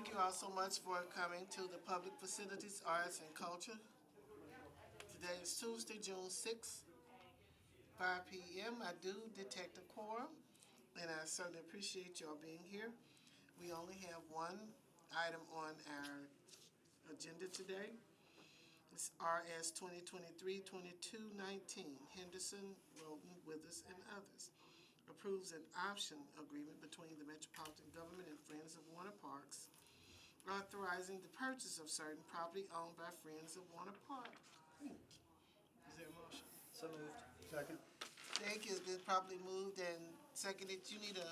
Thank you all so much for coming to the Public Facilities, Arts, and Culture. Today is Tuesday, June 6th, 5 p.m. I do detect a quorum, and I certainly appreciate y'all being here. We only have one item on our agenda today. It's RS 2023-2219, Henderson, Roden, Withers, and others. Approves an option agreement between the Metropolitan Government and Friends of Warner Parks, authorizing the purchase of certain property owned by Friends of Warner Park. Is there a motion? So moved. Second. Thank you. It's been properly moved and seconded. You need an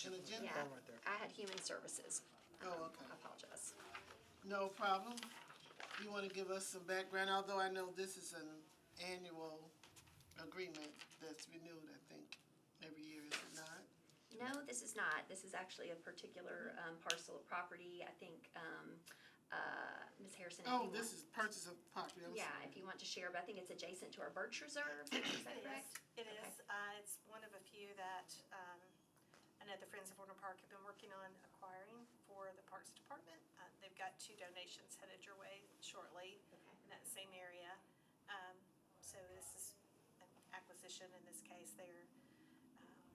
agenda? Yeah, right there. I had human services. Oh, okay. I apologize. No problem. You want to give us some background, although I know this is an annual agreement that's renewed, I think, every year, is it not? No, this is not. This is actually a particular parcel of property. I think Ms. Harrison. if you Oh, want- this is purchase of property. I'm Yeah, sorry. if you want to share, but I think it's adjacent to our Birch Reserve. Is that correct? It Okay. is. It's one of a few that I know the Friends of Warner Park have been working on acquiring for the Parks Department. They've got 2 donations headed your way shortly Okay. in that same area. So this is an acquisition. In this case, they're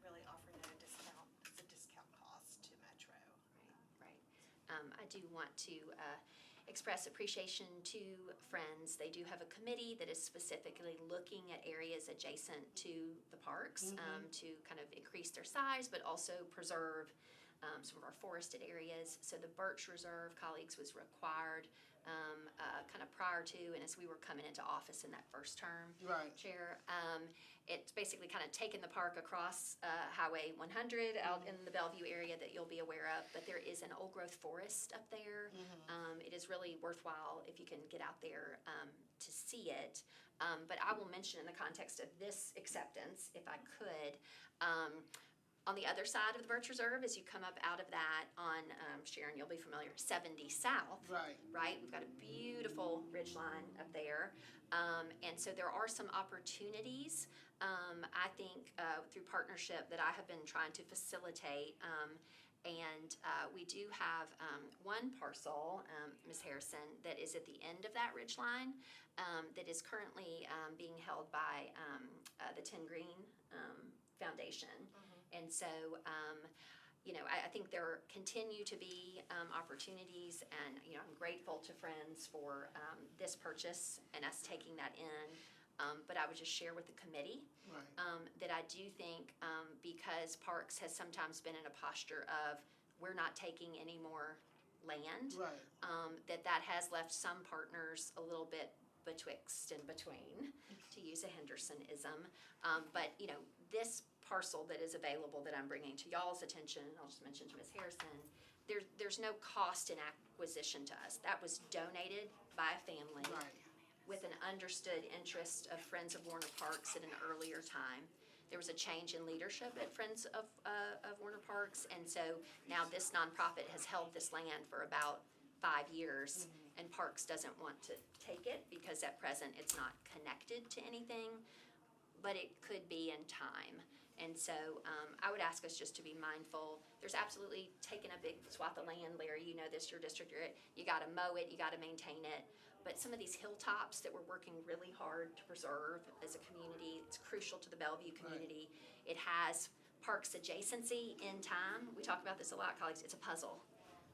really offering it a discount. It's a discount cost to Metro. Right. I do want to express appreciation to Friends. They do have a committee that is specifically looking at areas adjacent to the parks to kind of increase their size, but also preserve some of our forested areas. So the Birch Reserve, colleagues, was required kind of prior to and as we were coming into office in that first term. Right. Chair. It's basically kind of taken the park across Highway 100 out in the Bellevue area that you'll be aware of, but there is an old growth forest up there. It is really worthwhile if you can get out there to see it. But I will mention in the context of this acceptance, if I could, on the other side of the Birch Reserve, as you come up out of that on, Sharon, you'll be familiar, 70 South. Right. Right, we've got a beautiful ridge line up there. And so there are some opportunities, I think, through partnership that I have been trying to facilitate. And we do have one parcel, Ms. Harrison, that is at the end of that ridge line that is currently being held by the 10 Green Foundation. And so, I think there continue to be opportunities, and, I'm grateful to Friends for this purchase and us taking that in. But I would just share with the committee Right. that I do think because Parks has sometimes been in a posture of we're not taking any more land, Right. that has left some partners a little bit betwixt and between, to use a Hendersonism. But, this parcel that is available that I'm bringing to y'all's attention, and I'll just mention to Ms. Harrison, there's no cost in acquisition to us. That was donated by a family Right. with an understood interest of Friends of Warner Parks at an earlier time. There was a change in leadership at Friends of Warner Parks, and so now this nonprofit has held this land for about 5 years, and Parks doesn't want to take it because at present it's not connected to anything, but it could be in time. And so I would ask us just to be mindful. There's absolutely taking a big swath of land, Larry, you know this, your district, you gotta mow it, you gotta maintain it. But some of these hilltops that we're working really hard to preserve as a community, it's crucial to the Bellevue community. It has Parks adjacency in time. We talk about this a lot, colleagues, it's a puzzle.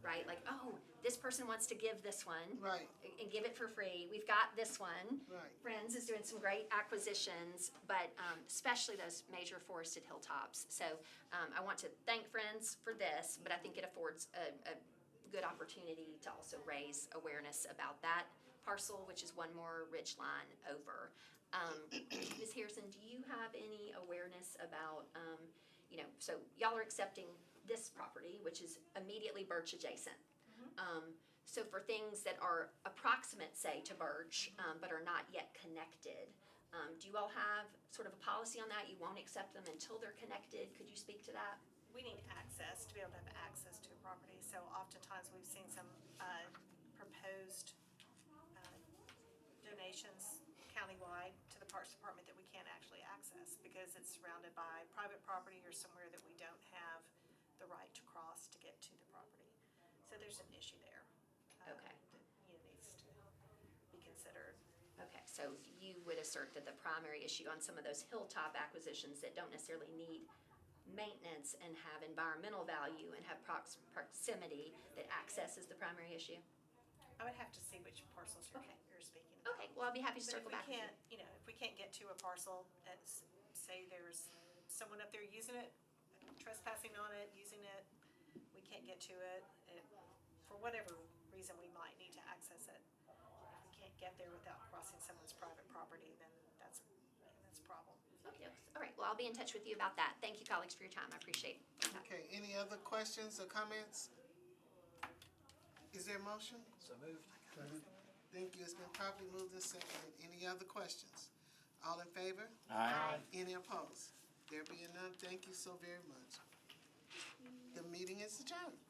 Right, like, oh, this person wants to give this one. Right. And give it for free. We've got this one. Right. Friends is doing some great acquisitions, but especially those major forested hilltops. So I want to thank Friends for this, but I think it affords a good opportunity to also raise awareness about that parcel, which is one more ridge line over. Ms. Harrison, do you have any awareness about, so y'all are accepting this property, which is immediately Birch adjacent. So for things that are approximate, say, to Birch, but are not yet connected, do you all have sort of a policy on that? You won't accept them until they're connected? Could you speak to that? We need access to be able to have access to a property. So oftentimes we've seen some proposed donations countywide to the Parks Department that we can't actually access because it's surrounded by private property or somewhere that we don't have the right to cross to get to the property. So there's an issue there. Okay. That, needs to be considered. Okay, so you would assert that the primary issue on some of those hilltop acquisitions that don't necessarily need maintenance and have environmental value and have proximity, that access is the primary issue? I would have to see which parcels Okay. you're speaking about. Okay, well, I'll be happy to But if circle we back with you. can't, if we can't get to a parcel, say there's someone up there using it, trespassing on it, using it, we can't get to it, for whatever reason, we might need to access it. If we can't get there without crossing someone's private property, then that's a problem. Okay, all right, well, I'll be in touch with you about that. Thank you, colleagues, for your time. I appreciate it. Okay, any other questions or comments? Is there a motion? So moved. Thank you. It's been properly moved and seconded. Any other questions? All in favor? Aye. Any opposed? There being none, thank you so very much. The meeting is adjourned.